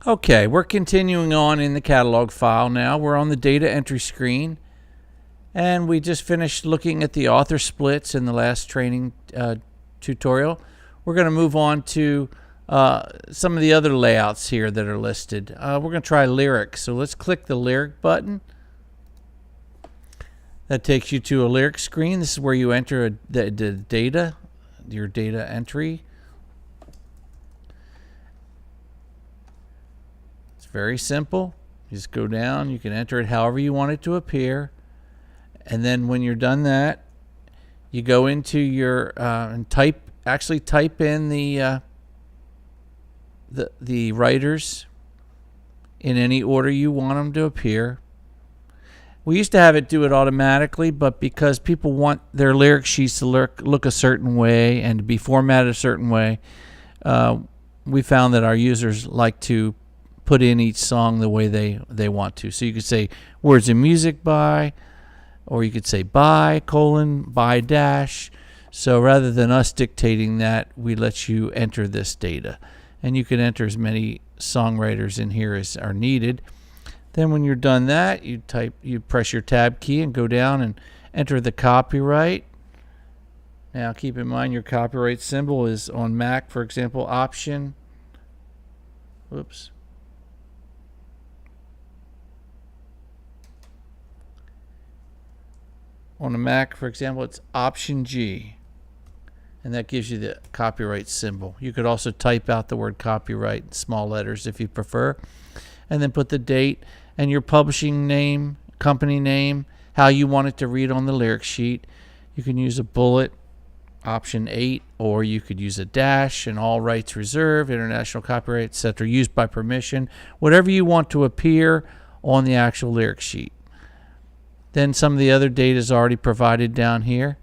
Okay, we're continuing on in the catalog file now. We're on the data entry screen, and we just finished looking at the author splits in the last training tutorial. We're going to move on to some of the other layouts here that are listed. We're going to try lyrics. So let's click the lyric button. That takes you to a lyric screen. This is where you enter the data, your data entry. It's very simple. You just go down. You can enter it however you want it to appear. And then when you're done that, you go into your and type in the writers in any order you want them to appear. We used to have it do it automatically, but because people want their lyric sheets to look a certain way and to be formatted a certain way, we found that our users like to put in each song the way they want to. So you could say words and music by, or you could say by, : by dash. So rather than us dictating that, we let you enter this data. And you can enter as many songwriters in here as are needed. Then when you're done that, you press your tab key and go down and enter the copyright. Now keep in mind your copyright symbol is on Mac, for example, option. Whoops. On a Mac, for example, it's option G. And that gives you the copyright symbol. You could also type out the word copyright in small letters if you prefer. And then put the date and your publishing name, company name, how you want it to read on the lyric sheet. You can use a bullet, option 8, or you could use a dash and all rights reserved, international copyright, etc., used by permission, whatever you want to appear on the actual lyric sheet. Then some of the other data is already provided down here.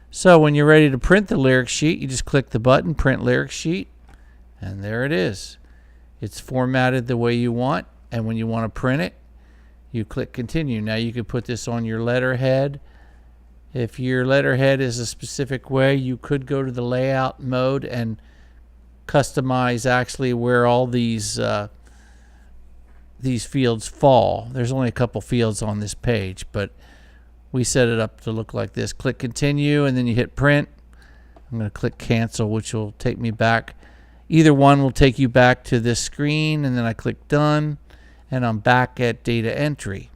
So when you're ready to print the lyric sheet, you just click the button, Print Lyric Sheet, and there it is. It's formatted the way you want, and when you want to print it, you click Continue. Now you can put this on your letterhead. If your letterhead is a specific way, you could go to the layout mode and customize actually where all these fields fall. There's only a couple fields on this page, but we set it up to look like this. Click Continue, and then you hit Print. I'm going to click Cancel, which will take me back. Either one will take you back to this screen, and then I click Done, and I'm back at data entry.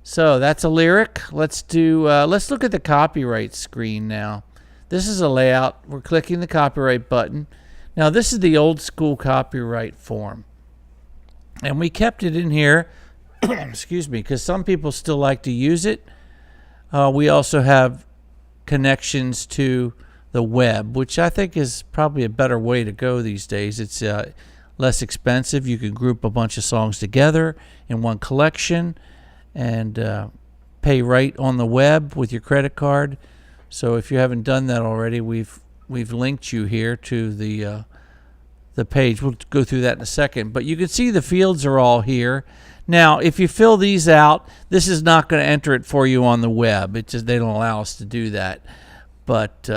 So that's a lyric. Let's look at the copyright screen now. This is a layout. We're clicking the copyright button. Now this is the old school copyright form. And we kept it in here, excuse me, because some people still like to use it. We also have connections to the web, which I think is probably a better way to go these days. It's less expensive. You can group a bunch of songs together in one collection and pay right on the web with your credit card. So if you haven't done that already, we've linked you here to the page. We'll go through that in a second. But you can see the fields are all here. Now, if you fill these out, this is not going to enter it for you on the web. It just, they don't allow us to do that. But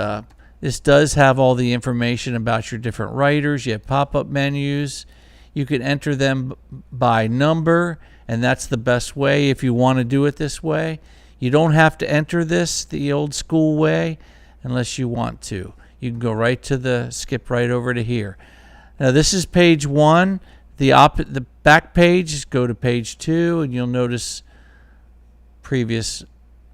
this does have all the information about your different writers. You have pop-up menus. You can enter them by number, and that's the best way if you want to do it this way. You don't have to enter this the old school way unless you want to. You can go right to skip right over to here. Now this is page 1. The back page, go to page 2, and you'll notice previous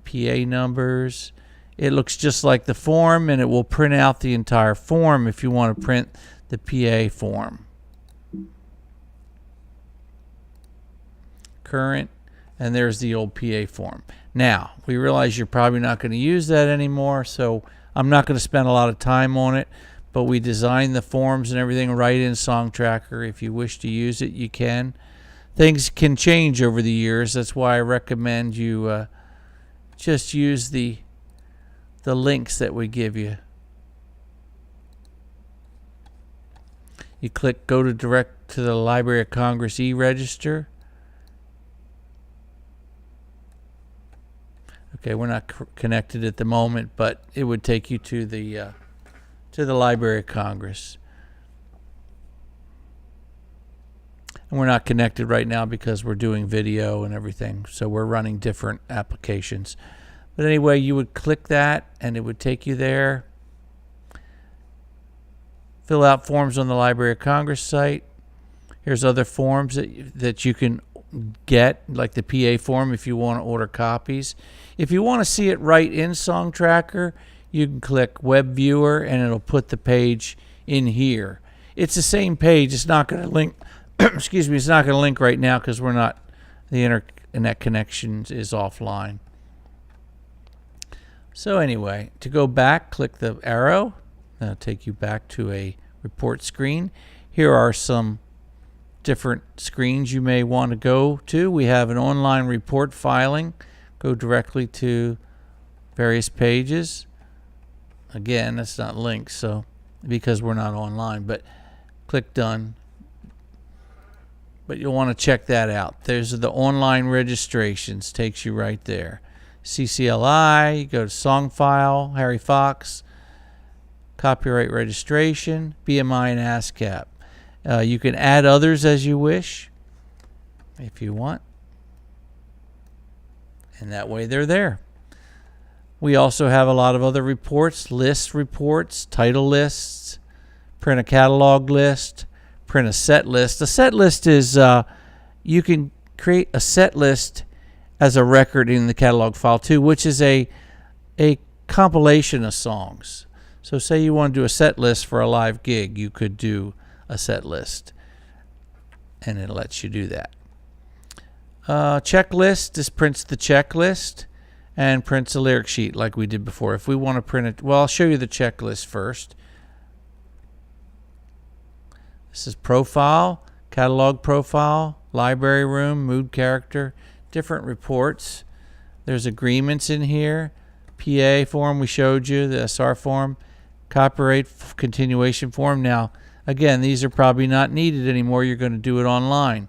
PA numbers. It looks just like the form, and it will print out the entire form if you want to print the PA form. Current, and there's the old PA form. Now, we realize you're probably not going to use that anymore, so I'm not going to spend a lot of time on it. But we designed the forms and everything right in Song Tracker. If you wish to use it, you can. Things can change over the years. That's why I recommend you just use the links that we give you. You click Go to Direct to the Library of Congress e-register. Okay, we're not connected at the moment, but it would take you to the Library of Congress. And we're not connected right now because we're doing video and everything. So we're running different applications. But anyway, you would click that and it would take you there. Fill out forms on the Library of Congress site. Here's other forms that you can get, like the PA form if you want to order copies. If you want to see it right in Song Tracker, you can click Web Viewer and it'll put the page in here. It's the same page. It's not going to link. Excuse me. It's not going to link right now because we're not. The internet connection is offline. So anyway, to go back, click the arrow. That'll take you back to a report screen. Here are some different screens you may want to go to. We have an online report filing. Go directly to various pages. Again, that's not linked, so because we're not online, but click done. But you'll want to check that out. There's the online registrations, takes you right there. CCLI, you go to song file, Harry Fox, copyright registration, BMI and ASCAP. You can add others as you wish if you want. And that way they're there. We also have a lot of other reports, list reports, title lists, print a catalog list, print a set list. A set list is, you can create a set list as a record in the catalog file too, which is a compilation of songs. So say you want to do a set list for a live gig, you could do a set list, and it lets you do that. Checklist, this prints the checklist and prints a lyric sheet like we did before. If we want to print it, well, I'll show you the checklist first. This is profile, catalog profile, library room, mood character, different reports. There's agreements in here, PA form we showed you, the SR form, copyright continuation form. Now, again, these are probably not needed anymore. You're going to do it online.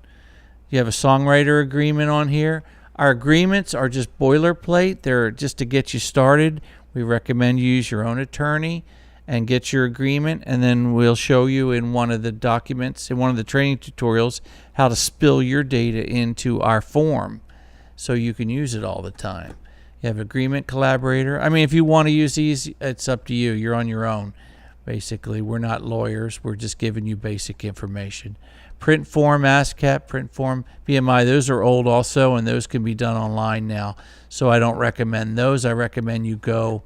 You have a songwriter agreement on here. Our agreements are just boilerplate. They're just to get you started. We recommend you use your own attorney and get your agreement, and then we'll show you in one of the documents, in one of the training tutorials, how to spill your data into our form so you can use it all the time. You have agreement collaborator. I mean, if you want to use these, it's up to you. You're on your own. Basically, we're not lawyers. We're just giving you basic information. Print form, ASCAP, print form, BMI, those are old also, and those can be done online now. So I don't recommend those. I recommend you go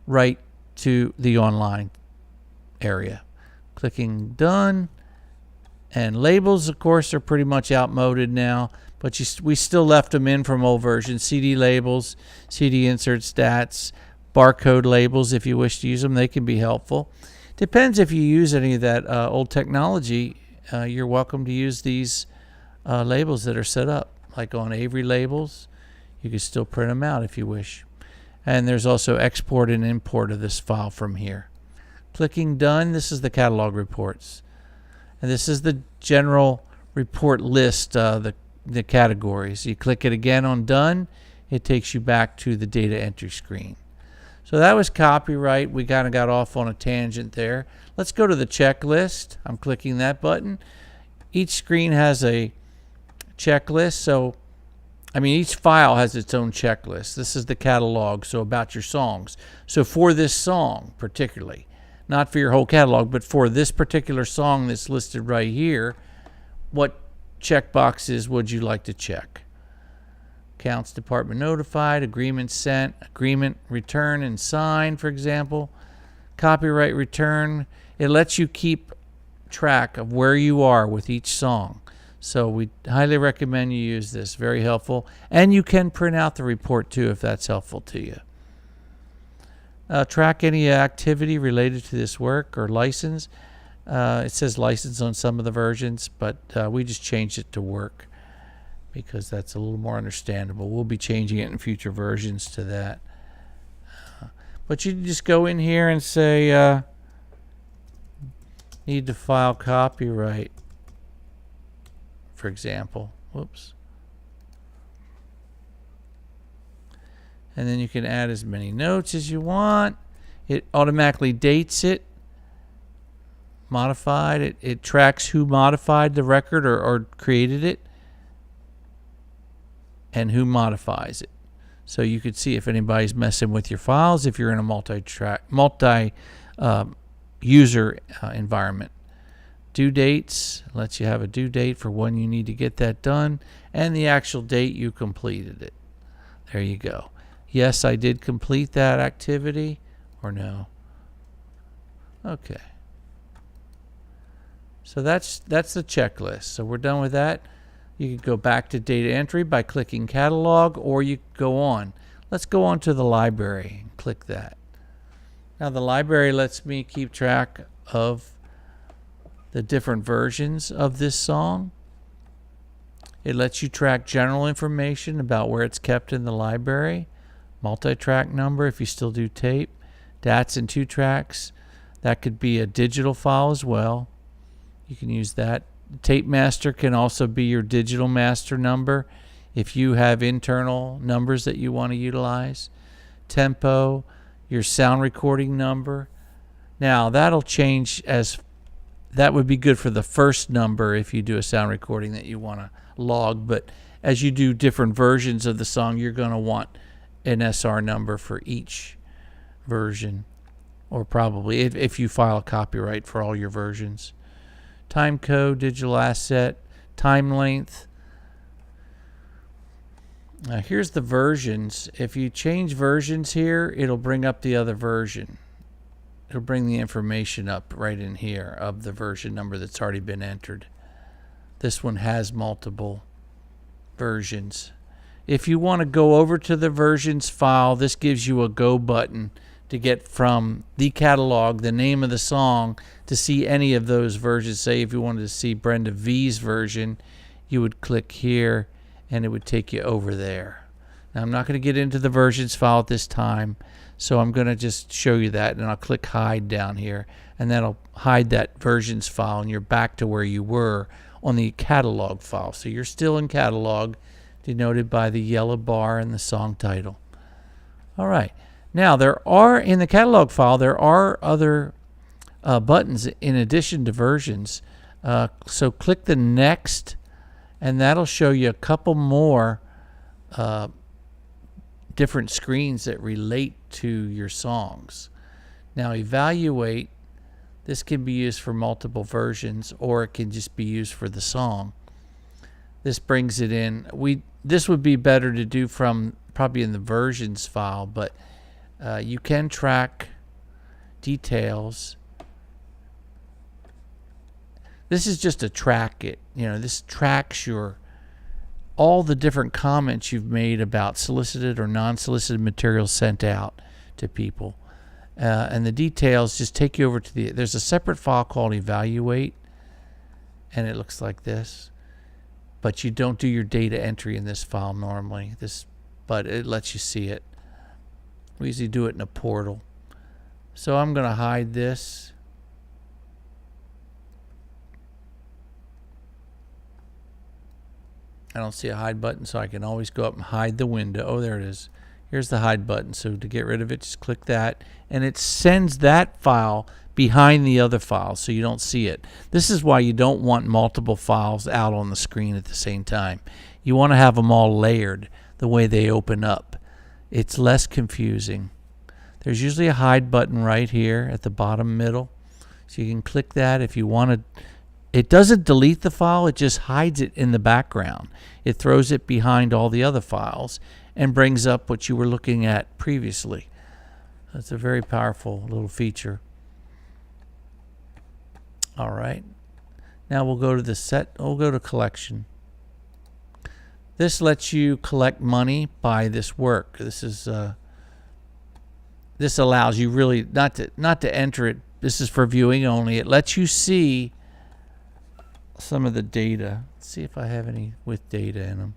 right to the online area. Clicking done. And labels, of course, are pretty much outmoded now, but we still left them in from old versions. CD labels, CD insert stats, barcode labels, if you wish to use them, they can be helpful. Depends if you use any of that old technology. You're welcome to use these labels that are set up, like on Avery labels. You can still print them out if you wish. And there's also export and import of this file from here. Clicking done, this is the catalog reports. And this is the general report list, the categories. You click it again on done, it takes you back to the data entry screen. So that was copyright. We kind of got off on a tangent there. Let's go to the checklist. I'm clicking that button. Each screen has a checklist. So, I mean, each file has its own checklist. This is the catalog, so about your songs. So for this song particularly, not for your whole catalog, but for this particular song that's listed right here, what checkboxes would you like to check? Accounts department notified, agreement sent, agreement return and sign, for example. Copyright return. It lets you keep track of where you are with each song. So we highly recommend you use this. Very helpful. And you can print out the report too if that's helpful to you. Track any activity related to this work or license. It says license on some of the versions, but we just changed it to work because that's a little more understandable. We'll be changing it in future versions to that. But you can just go in here and say, need to file copyright, for example. Whoops. And then you can add as many notes as you want. It automatically dates it modified. It tracks who modified the record or created it and who modifies it. So you could see if anybody's messing with your files if you're in a multi-user environment. Due dates lets you have a due date for when you need to get that done and the actual date you completed it. There you go. Yes, I did complete that activity, or no. Okay. So that's the checklist. So we're done with that. You can go back to data entry by clicking catalog, or you can go on. Let's go on to the library and click that. Now the library lets me keep track of the different versions of this song. It lets you track general information about where it's kept in the library, multi-track number if you still do tape, DATs and 2 tracks. That could be a digital file as well. You can use that. Tape master can also be your digital master number if you have internal numbers that you want to utilize. Tempo, your sound recording number. Now that'll change, as that would be good for the first number if you do a sound recording that you want to log, but as you do different versions of the song, you're going to want an SR number for each version, or probably if you file a copyright for all your versions. Time code, digital asset, time length. Now here's the versions. If you change versions here, it'll bring up the other version. It'll bring the information up right in here of the version number that's already been entered. This one has multiple versions. If you want to go over to the versions file, this gives you a go button to get from the catalog the name of the song to see any of those versions. Say if you wanted to see Brenda V's version, you would click here and it would take you over there. Now I'm not going to get into the versions file at this time, so I'm going to just show you that, and I'll click hide down here, and that'll hide that versions file, and you're back to where you were on the catalog file. So you're still in catalog, denoted by the yellow bar and the song title. All right. Now there are, in the catalog file, there are other buttons in addition to versions. So click the next, and that'll show you a couple more different screens that relate to your songs. Now evaluate, this can be used for multiple versions, or it can just be used for the song. This brings it in. This would be better to do from probably in the versions file, but you can track details. This is just to track it. This tracks all the different comments you've made about solicited or non-solicited material sent out to people. And the details just take you over to there's a separate file called evaluate, and it looks like this. But you don't do your data entry in this file normally. But it lets you see it. We usually do it in a portal. So I'm going to hide this. I don't see a hide button, so I can always go up and hide the window. Oh, there it is. Here's the hide button. So to get rid of it, just click that, and it sends that file behind the other files so you don't see it. This is why you don't want multiple files out on the screen at the same time. You want to have them all layered the way they open up. It's less confusing. There's usually a hide button right here at the bottom middle, so you can click that if you want to. It doesn't delete the file, it just hides it in the background. It throws it behind all the other files and brings up what you were looking at previously. That's a very powerful little feature. All right. Now we'll go to we'll go to collection. This lets you collect money by this work. This allows you really not to enter it. This is for viewing only. It lets you see some of the data. Let's see if I have any with data in them.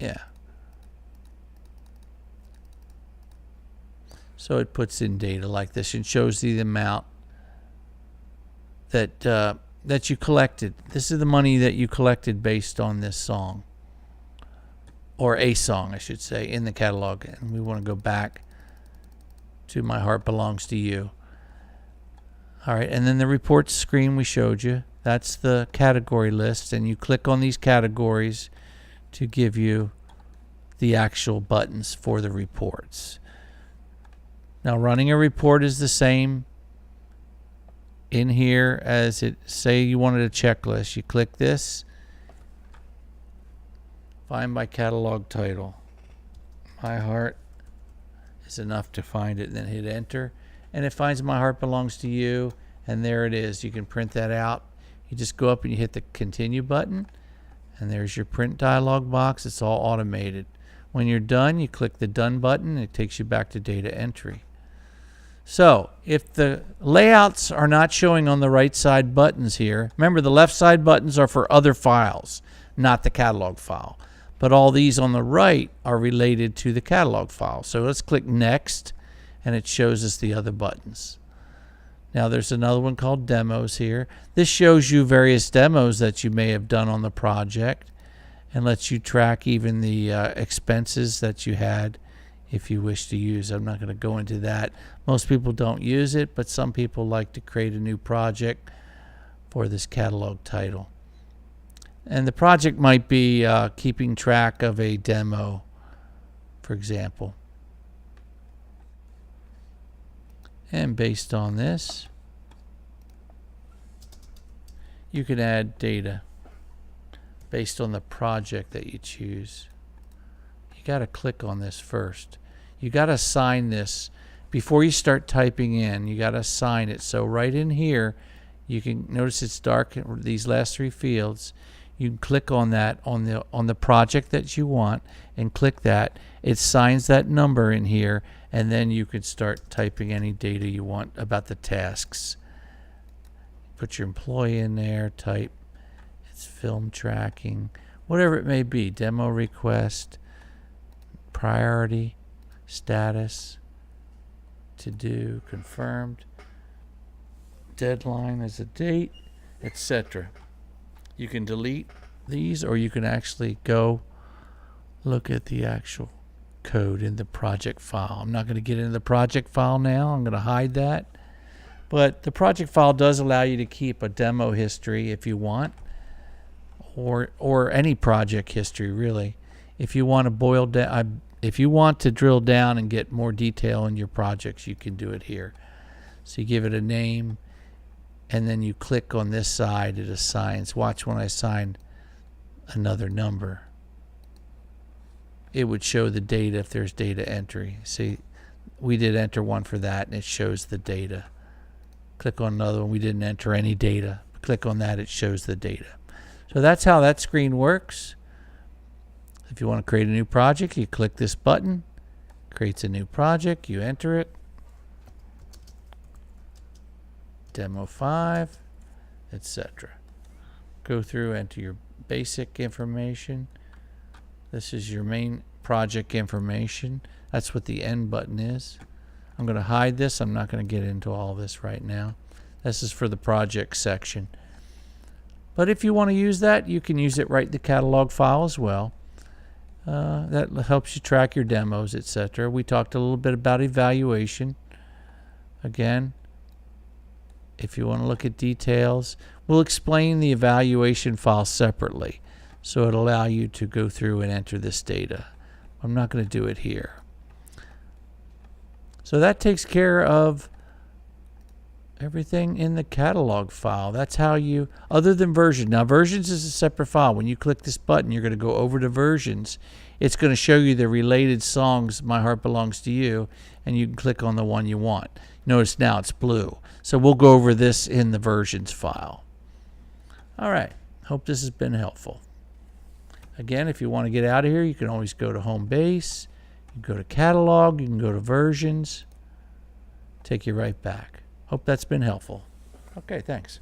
Yeah. So it puts in data like this and shows you the amount that you collected. This is the money that you collected based on this song, or a song, I should say, in the catalog. And we want to go back to My Heart Belongs to You. All right, and then the reports screen we showed you. That's the category list, and you click on these categories to give you the actual buttons for the reports. Now, running a report is the same in here as it, say you wanted a checklist. You click this, find by catalog title. My Heart is enough to find it, and then hit enter. And it finds My Heart Belongs to You, and there it is. You can print that out. You just go up and you hit the continue button, and there's your print dialog box. It's all automated. When you're done, you click the done button, and it takes you back to data entry. So if the layouts are not showing on the right side buttons here, remember the left side buttons are for other files, not the catalog file. But all these on the right are related to the catalog file. So let's click next, and it shows us the other buttons. Now there's another one called demos here. This shows you various demos that you may have done on the project and lets you track even the expenses that you had if you wish to use. I'm not going to go into that. Most people don't use it, but some people like to create a new project for this catalog title. And the project might be keeping track of a demo, for example. And based on this, you can add data based on the project that you choose. You got to click on this first. You got to assign this before you start typing in. You got to assign it. So right in here, you can notice it's dark. These last three fields. You can click on that on the project that you want and click that. It assigns that number in here, and then you can start typing any data you want about the tasks. Put your employee in there, type it's film tracking, whatever it may be, demo request, priority, status, to do, confirmed, deadline as a date, etc. You can delete these, or you can actually go look at the actual code in the project file. I'm not going to get into the project file now. I'm going to hide that. But the project file does allow you to keep a demo history if you want, or any project history really. If you want to boil down, if you want to drill down and get more detail in your projects, you can do it here. So you give it a name, and then you click on this side, it assigns. Watch when I assign another number. It would show the data if there's data entry. See, we did enter one for that, and it shows the data. Click on another one, we didn't enter any data. Click on that, it shows the data. So that's how that screen works. If you want to create a new project, you click this button, creates a new project, you enter it. Demo 5, etc. Go through, enter your basic information. This is your main project information. That's what the end button is. I'm going to hide this. I'm not going to get into all this right now. This is for the project section. But if you want to use that, you can use it right in the catalog file as well. That helps you track your demos, etc. We talked a little bit about evaluation. Again, if you want to look at details, we'll explain the evaluation file separately. So it'll allow you to go through and enter this data. I'm not going to do it here. So that takes care of everything in the catalog file. That's how you, other than version. Now versions is a separate file. When you click this button, you're going to go over to versions. It's going to show you the related songs, My Heart Belongs to You, and you can click on the one you want. Notice now it's blue. So we'll go over this in the versions file. All right. Hope this has been helpful. Again, if you want to get out of here, you can always go to home base. You can go to catalog. You can go to versions. Take you right back. Hope that's been helpful. Okay, thanks.